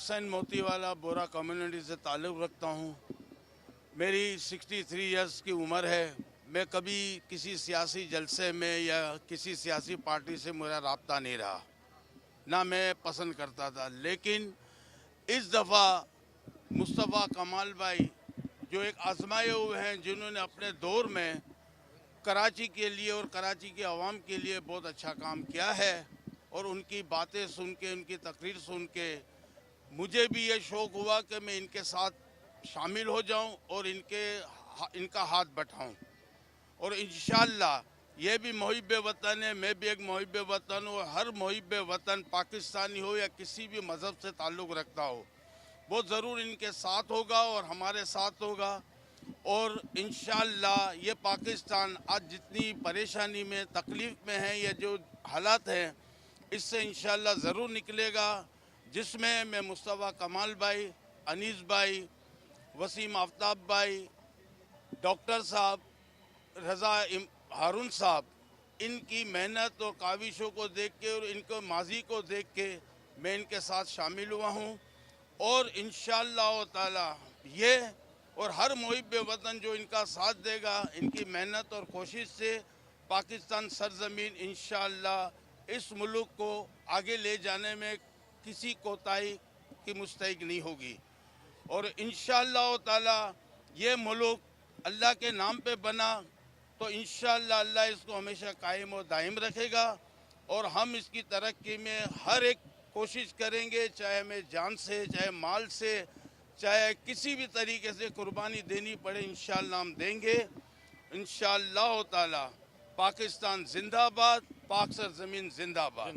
हुसैन मोती वाला बोरा कम्युनिटी से ताल्लुक़ रखता हूँ। मेरी 63 इयर्स की उम्र है। मैं कभी किसी सियासी जलसे में या किसी सियासी पार्टी से मेरा राब्ता नहीं रहा, ना मैं पसंद करता था। लेकिन इस दफ़ा मुस्तफ़ा कमाल भाई जो एक आजमाए हुए हैं, जिन्होंने अपने दौर में कराची के लिए और कराची के अवाम के लिए बहुत अच्छा काम किया है, और उनकी बातें सुन के, उनकी तकरीर सुन के मुझे भी ये शौक़ हुआ कि मैं इनके साथ शामिल हो जाऊं और इनका हाथ बटाऊं। और इंशाअल्लाह ये भी मुहिब्बे वतन है, मैं भी एक मुहिब्बे वतन हूँ। हर मुहिब्बे वतन पाकिस्तानी हो या किसी भी मज़हब से ताल्लुक़ रखता हो, वो ज़रूर इनके साथ होगा और हमारे साथ होगा। और इंशाअल्लाह ये पाकिस्तान आज जितनी परेशानी में, तकलीफ़ में है, ये जो हालात हैं, इससे इंशाअल्लाह ज़रूर निकलेगा, जिसमें मैं मुस्तफ़ा कमाल भाई, अनीस भाई, वसीम आफ्ताब भाई, डॉक्टर साहब, रज़ा हारून साहब, इनकी मेहनत और काविशों को देख के और इनको माजी को देख के मैं इनके साथ शामिल हुआ हूँ। और इंशाअल्लाह ताला ये और हर मुहिब्बे वतन जो इनका साथ देगा, इनकी मेहनत और कोशिश से पाकिस्तान सरजमीन इंशाअल्लाह इस मुल्क को आगे ले जाने में किसी कोताही की मुस्तहिक नहीं होगी। और इंशाअल्लाह ताला ये मुल्क अल्लाह के नाम पे बना तो इंशाअल्लाह अल्लाह इसको हमेशा कायम और दायम रखेगा, और हम इसकी तरक्की में हर एक कोशिश करेंगे, चाहे हमें जान से, चाहे माल से, चाहे किसी भी तरीके से कुर्बानी देनी पड़े, इंशाअल्लाह हम देंगे। इंशाअल्लाह ताला पाकिस्तान जिंदाबाद, पाक सरजमीन जिंदाबाद।